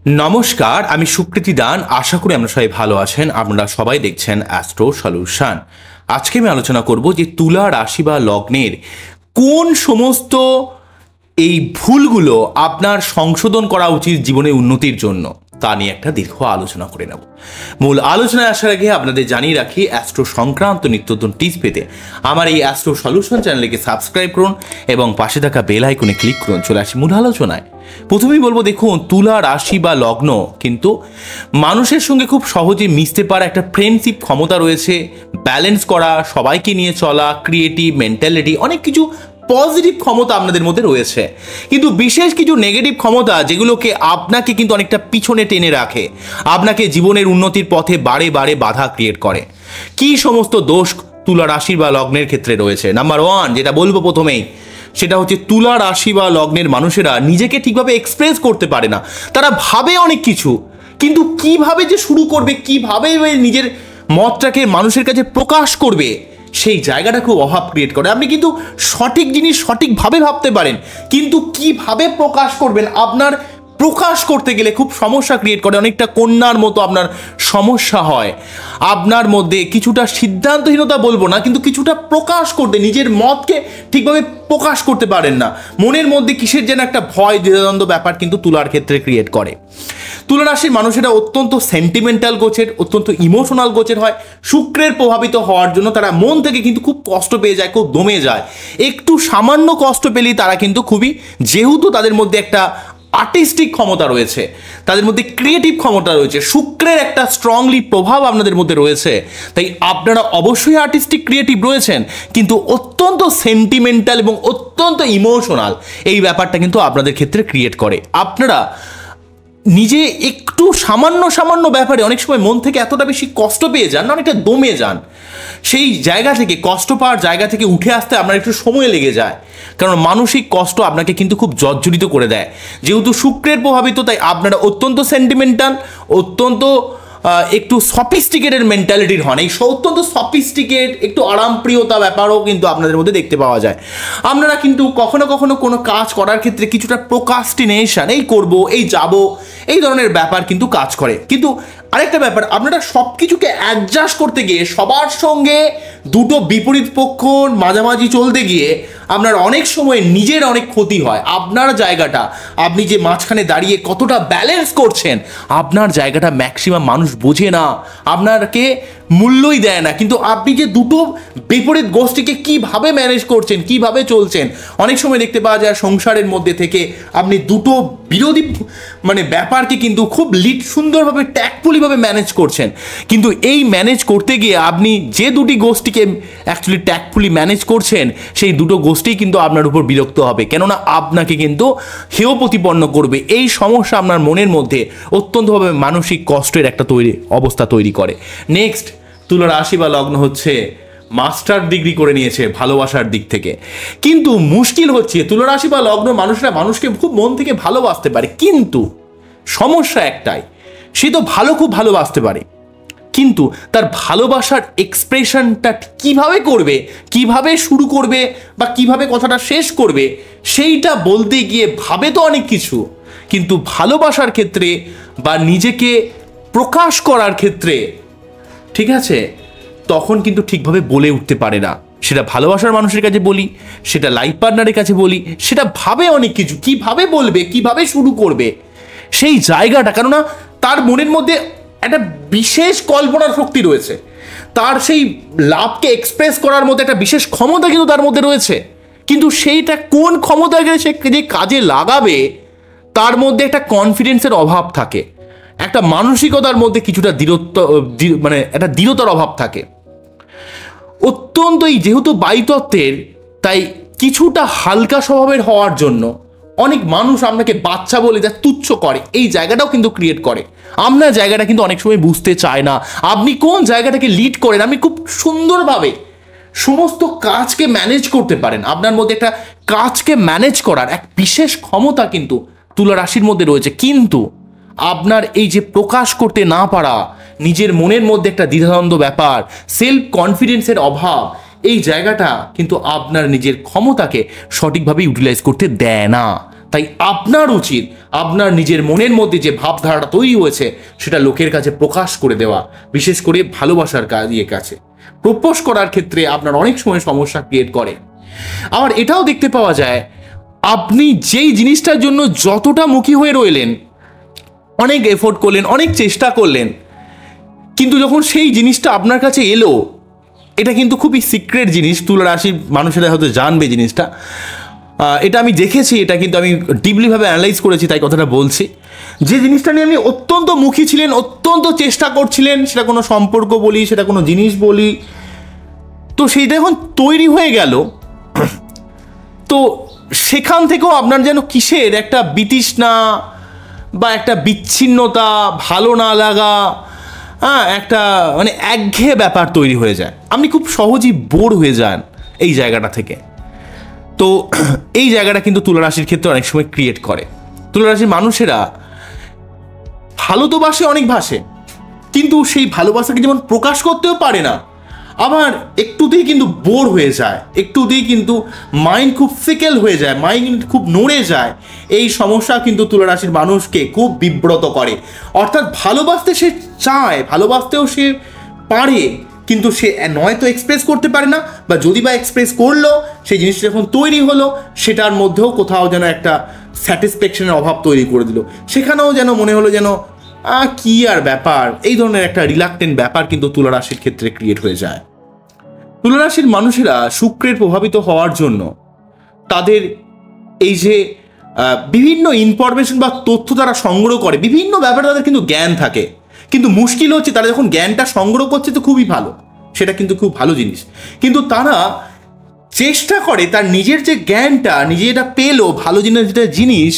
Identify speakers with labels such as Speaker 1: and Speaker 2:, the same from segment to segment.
Speaker 1: নমস্কার, আমি সুকৃতি দান। আশা করি আমরা সবাই ভালো আছেন। আপনারা সবাই দেখছেন অ্যাস্ট্রো সলিউশন। আজকে আমি আলোচনা করব যে তুলা রাশি বা লগ্নের কোন সমস্ত এই ভুলগুলো আপনার সংশোধন করা উচিত জীবনের উন্নতির জন্য, তা নিয়ে একটা দীর্ঘ আলোচনা করে নেব। মূল আলোচনায় আসার আগে আপনাদের জানিয়ে রাখি, অ্যাস্ট্রো সংক্রান্ত নিত্যনতুন টিপস পেতে আমার এই অ্যাস্ট্রো সলিউশন চ্যানেলকে সাবস্ক্রাইব করুন এবং পাশে থাকা বেল আইকনে ক্লিক করুন। চলে আসি মূল আলোচনায়। প্রথমেই বলবো, দেখুন, তুলা রাশি বা লগ্ন কিন্তু মানুষের সঙ্গে খুব সহজে মিশতে পারা একটা ফ্রেন্ডশিপ ক্ষমতা রয়েছে, ব্যালেন্স করা, সবাইকে নিয়ে চলা, ক্রিয়েটিভ মেন্টালিটি, অনেক কিছু পজিটিভ ক্ষমতা আপনাদের মধ্যে রয়েছে। কিন্তু বিশেষ কিছু নেগেটিভ ক্ষমতা যেগুলোকে আপনাকে কিন্তু অনেকটা পিছনে টেনে রাখে, আপনাকে জীবনের উন্নতির পথে বারে বারে বাধা ক্রিয়েট করে। কি সমস্ত দোষ তুলা রাশি বা লগ্নের ক্ষেত্রে রয়েছে? নাম্বার 1 যেটা বলবো প্রথমেই, সেটা হচ্ছে তুলা রাশি বা লগ্নের মানুষেরা নিজেকে ঠিকভাবে এক্সপ্রেস করতে পারে না। তারা ভাবে অনেক কিছু, কিন্তু কিভাবে যে শুরু করবে, কিভাবে নিজের মতটাকে মানুষের কাছে প্রকাশ করবে, সেই জায়গাটা খুব অভাব ক্রিয়েট করে। আপনি কিন্তু সঠিক জিনিস সঠিকভাবে ভাবতে পারেন, কিন্তু কিভাবে প্রকাশ করবেন, আপনার প্রকাশ করতে গেলে খুব সমস্যা ক্রিয়েট করে। অনেকটা কন্যার মতো আপনার সমস্যা হয়। আপনার মধ্যে কিছুটা সিদ্ধান্তহীনতা বলবো না, কিন্তু কিছুটা প্রকাশ করতে, নিজের মতকে ঠিকভাবে প্রকাশ করতে পারেন না। মনের মধ্যে কিসের যেন একটা ভয়, দ্বিধাদ্বন্দ্ব ব্যাপার কিন্তু তুলার ক্ষেত্রে ক্রিয়েট করে। তুলা রাশির মানুষেরা অত্যন্ত সেন্টিমেন্টাল গোছের, অত্যন্ত ইমোশনাল গোছের হয়। শুক্রের প্রভাবিত হওয়ার জন্য তারা মন থেকে কিন্তু খুব কষ্ট পেয়ে যায়, খুব দমে যায়। একটু সামান্য কষ্ট পেলেই তারা কিন্তু খুবই, যেহেতু তাদের মধ্যে একটা আর্টিস্টিক ক্ষমতা রয়েছে, তাদের মধ্যে ক্রিয়েটিভ ক্ষমতা রয়েছে, শুক্রের একটা স্ট্রংলি প্রভাব আপনাদের মধ্যে রয়েছে, তাই আপনারা অবশ্যই আর্টিস্টিক ক্রিয়েটিভ রয়েছেন, কিন্তু অত্যন্ত সেন্টিমেন্টাল এবং অত্যন্ত ইমোশনাল এই ব্যাপারটা কিন্তু আপনাদের ক্ষেত্রে ক্রিয়েট করে। আপনারা নিজে একটু সামান্য সামান্য ব্যাপারে অনেক সময় মন থেকে এতটা বেশি কষ্ট পেয়ে যান, অনেকটা দমে যান। সেই জায়গা থেকে, কষ্ট পাওয়ার জায়গা থেকে উঠে আসতে আপনার একটু সময় লেগে যায়, কারণ মানসিক কষ্ট আপনাকে কিন্তু খুব জর্জরিত করে দেয়। যেহেতু শুক্রের প্রভাবিত, তাই আপনারা অত্যন্ত সেন্টিমেন্টাল, অত্যন্ত একটু সফিস্টিকেটেড মেন্টালিটির হন। এই অত্যন্ত সফিস্টিকেট, একটু আরামপ্রিয়তা ব্যাপারও কিন্তু আপনাদের মধ্যে দেখতে পাওয়া যায়। আপনারা কিন্তু কখনো কখনো কোনো কাজ করার ক্ষেত্রে কিছুটা প্রোক্রাস্টিনেশন, এই করব, এই যাব, এই ধরনের ব্যাপার কিন্তু কাজ করে। কিন্তু আরেকটা ব্যাপার, আপনারা সব কিছুকে অ্যাডজাস্ট করতে গিয়ে, সবার সঙ্গে দুটো বিপরীত পক্ষ মাঝামাঝি চলতে গিয়ে আপনার অনেক সময় নিজের অনেক ক্ষতি হয়। আপনার জায়গাটা, আপনি যে মাঝখানে দাঁড়িয়ে কতটা ব্যালেন্স করছেন, আপনার জায়গাটা ম্যাক্সিমাম মানুষ বোঝে না, আপনাকে মূল্যই দেয় না। কিন্তু আপনি যে দুটো বিপরীত গোষ্ঠীকে কিভাবে ম্যানেজ করছেন, কিভাবে চলছেন, অনেক সময় দেখতে পাওয়া যায় সংসারের মধ্যে থেকে আপনি দুটো বিরোধী ব্যাপারকে কিন্তু খুব সুন্দরভাবে ট্যাক্টফুলিভাবে ম্যানেজ করছেন। কিন্তু এই ম্যানেজ করতে গিয়ে আপনি যে দুটি গোষ্ঠীকে অ্যাকচুয়ালি ট্যাক্টফুলি ম্যানেজ করছেন, সেই দুটো গোষ্ঠী কিন্তু আপনার উপর বিরক্ত হবে, কেননা আপনাকে কিন্তু হেয় প্রতিপন্ন করবে। এই সমস্যা আপনার মনের মধ্যে অত্যন্তভাবে মানসিক কষ্টের একটা অবস্থা তৈরি করে। নেক্সট, তুলা রাশি বা লগ্ন হচ্ছে মাস্টার ডিগ্রি করে নিয়েছে ভালোবাসার দিক থেকে, কিন্তু মুশকিল হচ্ছে তুলা রাশি বা লগ্ন মানুষরা মানুষকে খুব মন থেকে ভালোবাসতে পারে, কিন্তু সমস্যা একটাই, সে তো খুব ভালোবাসতে পারে, কিন্তু তার ভালোবাসার এক্সপ্রেশনটা কিভাবে করবে, কিভাবে শুরু করবে বা কিভাবে কথাটা শেষ করবে, সেইটা বলতে গিয়ে ভাবে তো অনেক কিছু, কিন্তু ভালোবাসার ক্ষেত্রে বা নিজেকে প্রকাশ করার ক্ষেত্রে, ঠিক আছে, তখন কিন্তু ঠিকভাবে বলে উঠতে পারে না। সেটা ভালোবাসার মানুষের কাছে বলি, সেটা লাইফ পার্টনারের কাছে বলি, সেটা ভাবে অনেক কিছু, কিভাবে বলবে, কিভাবে শুরু করবে, সেই জায়গাটা, কেননা তার মনের মধ্যে একটা বিশেষ কল্পনার শক্তি রয়েছে, তার সেই লাভকে এক্সপ্রেস করার মধ্যে একটা বিশেষ ক্ষমতা কিন্তু তার মধ্যে রয়েছে, কিন্তু সেইটা কোন ক্ষমতাকে সে যে কাজে লাগাবে, তার মধ্যে একটা কনফিডেন্সের অভাব থাকে, একটা মানসিকতার মধ্যে কিছুটা একটা দৃঢ়তার অভাব থাকে। অত্যন্তই যেহেতু বায়ুতত্ত্বের, তাই কিছুটা হালকা স্বভাবের হওয়ার জন্য অনেক মানুষ আপনাকে বাচ্চা বলে যা তুচ্ছ করে, এই জায়গাটাও কিন্তু ক্রিয়েট করে। আপনার জায়গাটা কিন্তু অনেক সময় বুঝতে চায় না, আপনি কোন জায়গাটাকে লিড করেন, আপনি খুব সুন্দরভাবে সমস্ত কাজকে ম্যানেজ করতে পারেন। আপনার মধ্যে একটা কাজকে ম্যানেজ করার এক বিশেষ ক্ষমতা কিন্তু তুলা রাশির মধ্যে রয়েছে, কিন্তু আপনার এই যে প্রকাশ করতে না পারা, নিজের মনের মধ্যে একটা দ্বিধাদ্বন্দ্ব ব্যাপার, সেলফ কনফিডেন্সের অভাব, এই জায়গাটা কিন্তু আপনার নিজের ক্ষমতাকে সঠিকভাবে ইউটিলাইজ করতে দেয় না। তাই আপনার উচিত আপনার নিজের মনের মধ্যে যে ভাবধারাটা তৈরি হয়েছে সেটা লোকের কাছে প্রকাশ করে দেওয়া, বিশেষ করে ভালোবাসার কাছে প্রপোজ করার ক্ষেত্রে আপনার অনেক সময় সমস্যা ক্রিয়েট করে। আবার এটাও দেখতে পাওয়া যায়, আপনি যেই জিনিসটার জন্য যতটা মুখী হয়ে রইলেন, অনেক এফোর্ট করলেন, অনেক চেষ্টা করলেন, কিন্তু যখন সেই জিনিসটা আপনার কাছে এলো, এটা কিন্তু খুবই সিক্রেট জিনিস, তুলা রাশির মানুষেরা হয়তো জানবে জিনিসটা, এটা আমি দেখেছি, এটা কিন্তু আমি ডিপলিভাবে অ্যানালাইজ করেছি, তাই কথাটা বলছি। যে জিনিসটা নিয়ে আপনি অত্যন্ত মুখী ছিলেন, অত্যন্ত চেষ্টা করছিলেন, সেটা কোনো সম্পর্ক বলি, সেটা কোনো জিনিস বলি, তো সেইটা এখন তৈরি হয়ে গেল, তো সেখান থেকেও আপনার যেন কিসের একটা বিতৃষ্ণা বা একটা বিচ্ছিন্নতা, ভালো না লাগা, একটা মানে একঘেয়ে ব্যাপার তৈরি হয়ে যায়। আপনি খুব সহজেই বোর হয়ে যান এই জায়গাটা থেকে। তো এই জায়গাটা কিন্তু তুলা রাশির ক্ষেত্রে অনেক সময় ক্রিয়েট করে। তুলা রাশির মানুষেরা ভালো তো বাসে, অনেক ভাসে, কিন্তু সেই ভালোবাসাকে যেমন প্রকাশ করতেও পারে না, আবার একটুতেই কিন্তু বোর হয়ে যায়, একটুতেই কিন্তু মাইন্ড খুব ফিকেল হয়ে যায়, মাইন্ড খুব নড়ে যায়। এই সমস্যা কিন্তু তুলা রাশির মানুষকে খুব বিব্রত করে। অর্থাৎ ভালোবাসতে সে চায়, ভালোবাসতেও সে পারে, কিন্তু সে নয়তো এক্সপ্রেস করতে পারে না, বা যদি বা এক্সপ্রেস করলো, সেই জিনিসটা যখন তৈরি হলো সেটার মধ্যেও কোথাও যেন একটা স্যাটিসফ্যাকশনের অভাব তৈরি করে দিল, সেখানেও যেন মনে হলো যেন কি আর ব্যাপার, এই ধরনের একটা রিলাক্টেন্ট ব্যাপার কিন্তু তুলা রাশির ক্ষেত্রে ক্রিয়েট হয়ে যায়। তুলা রাশির মানুষেরা শুক্রের প্রভাবিত হওয়ার জন্য তাদের এই যে বিভিন্ন ইনফরমেশন বা তথ্য তারা সংগ্রহ করে, বিভিন্ন ব্যাপারে তাদের কিন্তু জ্ঞান থাকে, কিন্তু মুশকিল হচ্ছে তারা যখন জ্ঞানটা সংগ্রহ করছে তো খুবই ভালো, সেটা কিন্তু খুব ভালো জিনিস, কিন্তু তারা চেষ্টা করে তার নিজের যে জ্ঞানটা, নিজে যেটা পেলো ভালো জিনিস,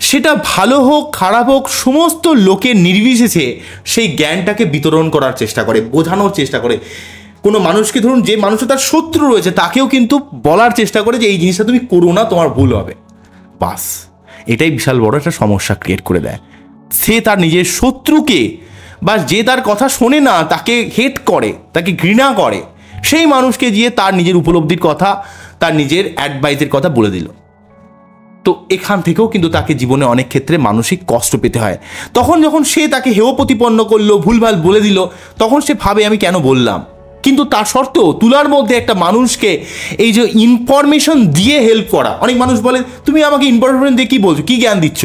Speaker 1: সেটা ভালো হোক খারাপ হোক সমস্ত লোকের নির্বিশেষে সেই জ্ঞানটাকে বিতরণ করার চেষ্টা করে, বোঝানোর চেষ্টা করে। কোনো মানুষকে ধরুন, যে মানুষটা তার শত্রু রয়েছে তাকেও কিন্তু বলার চেষ্টা করে যে এই জিনিসটা তুমি করো না, তোমার ভুল হবে। বাস, এটাই বিশাল বড় একটা সমস্যা ক্রিয়েট করে দেয়। সে তার নিজের শত্রুকে, বা যে তার কথা শোনে না, তাকে হেট করে, তাকে ঘৃণা করে, সেই মানুষকে গিয়ে তার নিজের উপলব্ধির কথা, তার নিজের অ্যাডভাইসের কথা বলে দিল। তো এখান থেকেও কিন্তু তাকে জীবনে অনেক ক্ষেত্রে মানসিক কষ্ট পেতে হয়। তখন যখন সে তাকে হেয় প্রতিপন্ন করলো, ভুলভাল বলে দিল, তখন সে ভাবে আমি কেন বললাম। কিন্তু তার সত্ত্বেও তুলার মধ্যে একটা মানুষকে এই যে ইনফরমেশন দিয়ে হেল্প করা, অনেক মানুষ বলে তুমি আমাকে ইনফরমেশন দিয়ে কী বলছো, কী জ্ঞান দিচ্ছ,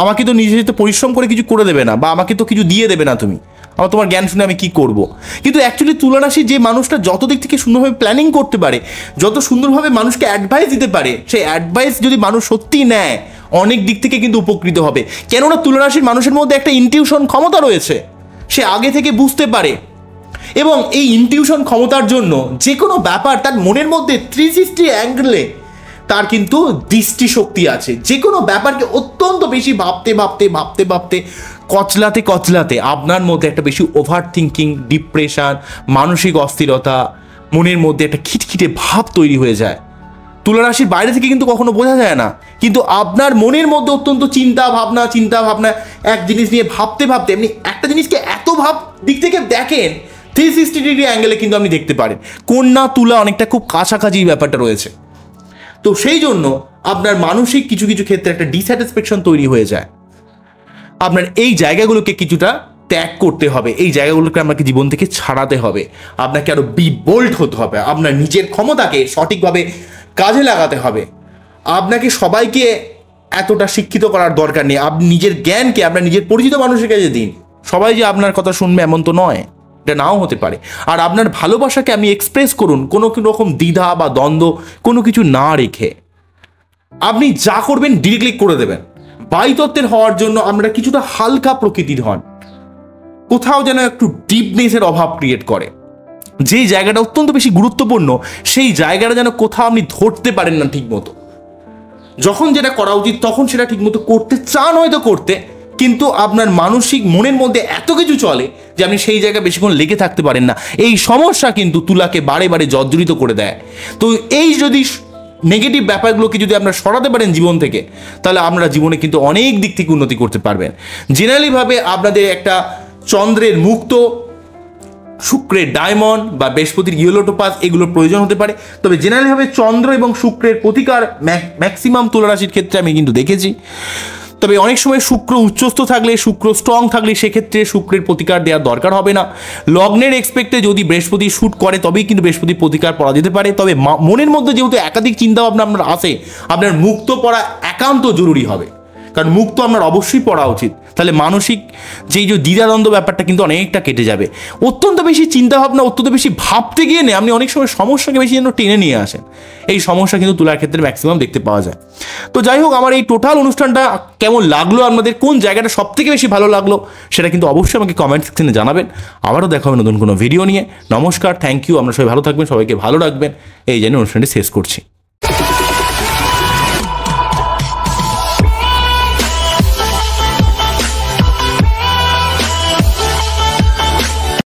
Speaker 1: আমাকে তো নিজে যেতে পরিশ্রম করে কিছু করে দেবে না, বা আমাকে তো কিছু দিয়ে দেবে না তুমি, আমার তোমার জ্ঞান শুনে আমি কী করব। কিন্তু অ্যাকচুয়ালি তুলা রাশি যে মানুষটা যত দিক থেকে সুন্দরভাবে প্ল্যানিং করতে পারে, যত সুন্দরভাবে মানুষকে অ্যাডভাইস দিতে পারে, সেই অ্যাডভাইস যদি মানুষ সত্যিই নেয়, অনেক দিক থেকে কিন্তু উপকৃত হবে। কেননা তুলা রাশির মানুষের মধ্যে একটা ইনটিউশন ক্ষমতা রয়েছে, সে আগে থেকে বুঝতে পারে, এবং এই ইনটিউশন ক্ষমতার জন্য যে কোনো ব্যাপার তার মনের মধ্যে 360 অ্যাঙ্গেলে তার কিন্তু দৃষ্টিশক্তি আছে। যে কোনো ব্যাপারকে অত্যন্ত বেশি ভাবতে কচলাতে আপনার মধ্যে একটা বেশি ওভার থিঙ্কিং, ডিপ্রেশন, মানসিক অস্থিরতা, মনের মধ্যে একটা খিটখিটে ভাব তৈরি হয়ে যায়। তুলা রাশির বাইরে থেকে কিন্তু কখনো বোঝা যায় না, কিন্তু আপনার মনের মধ্যে অত্যন্ত চিন্তা ভাবনা এক জিনিস নিয়ে ভাবতে আপনি একটা জিনিসকে এত দিক থেকে দেখেন, 360 ডিগ্রি অ্যাঙ্গেলে কিন্তু আপনি দেখতে পারেন। কন্যা তুলা অনেকটা খুব কাছাকাছি ব্যাপারটা রয়েছে। তো সেই জন্য আপনার মানসিক কিছু ক্ষেত্রে একটা ডিস্যাটিসফ্যাকশন তৈরি হয়ে যায়। আপনার এই জায়গাগুলোকে কিছুটা ত্যাগ করতে হবে, এই জায়গাগুলোকে আপনাকে জীবন থেকে ছাড়াতে হবে, আপনাকে আরো বি বোল্ড হতে হবে, আপনার নিজের ক্ষমতাকে সঠিকভাবে কাজে লাগাতে হবে। আপনাকে সবাইকে এতটা শিক্ষিত করার দরকার নেই, আপনি নিজের জ্ঞানকে আপনার নিজের পরিচিত মানুষের কাছে দিন। সবাই যে আপনার কথা শুনবে এমন তো নয়, এটা নাও হতে পারে। আর আপনার ভালোবাসাকে আপনি এক্সপ্রেস করুন কোনো রকম দ্বিধা বা দ্বন্দ্ব কোনো কিছু না রেখে। আপনি যা করবেন ডিরেক্টলি করে দেবেন। বায়ুতত্ত্বের হওয়ার জন্য আমরা কিছুটা হালকা প্রকৃতির হন, কোথাও যেন একটু ডিপনেসের অভাব ক্রিয়েট করে। যেই জায়গাটা অত্যন্ত বেশি গুরুত্বপূর্ণ সেই জায়গাটা যেন কোথাও আপনি ধরতে পারেন না ঠিক মতো। যখন যেটা করা উচিত তখন সেটা ঠিক মতো করতে চান হয়তো করতে, কিন্তু আপনার মানসিক মনের মধ্যে এত কিছু চলে যে আপনি সেই জায়গায় বেশিক্ষণ লেগে থাকতে পারেন না। এই সমস্যা কিন্তু তুলাকে বারে জর্জরিত করে দেয়। তো এই যদি নেগেটিভ ব্যাপারগুলোকে যদি আপনারা সরাতে পারেন জীবন থেকে, তাহলে আপনারা জীবনে কিন্তু অনেক দিক থেকে উন্নতি করতে পারবেন। জেনারেলিভাবে আপনাদের একটা চন্দ্রের মুক্ত শুক্রের ডায়মন্ড বা বৃহস্পতির ইয়েলোটোপাস এগুলোর প্রয়োজন হতে পারে। তবে জেনারেলভাবে চন্দ্র এবং শুক্রের প্রতিকার ম্যাক্সিমাম তুলা রাশির ক্ষেত্রে আমি কিন্তু দেখেছি। তবে অনেক সময় শুক্র উচ্চস্থ থাকলে, শুক্র স্ট্রং থাকলে সেক্ষেত্রে শুক্রের প্রতিকার দেওয়ার দরকার হবে না। লগ্নের এক্সপেক্টে যদি বৃহস্পতি শুট করে তবেই কিন্তু বৃহস্পতির প্রতিকার পড়া যেতে পারে। তবে মনের মধ্যে যেহেতু একাধিক চিন্তাভাবনা আপনার আসে, আপনার মুক্ত পড়া একান্ত জরুরি হবে, কারণ মুক্ত আপনার অবশ্যই পড়া উচিত। তাহলে মানসিক যেই যে দ্বিধাদ্বন্দ্ব ব্যাপারটা কিন্তু অনেকটা কেটে যাবে। অত্যন্ত বেশি চিন্তাভাবনা, অত্যন্ত বেশি ভাবতে গিয়ে আপনি অনেক সময় সমস্যাকে বেশি যেন টেনে নিয়ে আসেন। এই সমস্যা কিন্তু তুলার ক্ষেত্রে ম্যাক্সিমাম দেখতে পাওয়া যায়। তো যাই হোক, আমার এই টোটাল অনুষ্ঠানটা কেমন লাগলো, আপনাদের কোন জায়গাটা সব থেকে বেশি ভালো লাগলো সেটা কিন্তু অবশ্যই আমাকে কমেন্ট সেকশনে জানাবেন। আবারও দেখা হবে নতুন কোনো ভিডিও নিয়ে। নমস্কার, থ্যাংক ইউ। আমরা সবাই ভালো থাকবেন, সবাইকে ভালো রাখবেন, এই জন্য অনুষ্ঠানটি শেষ করছি।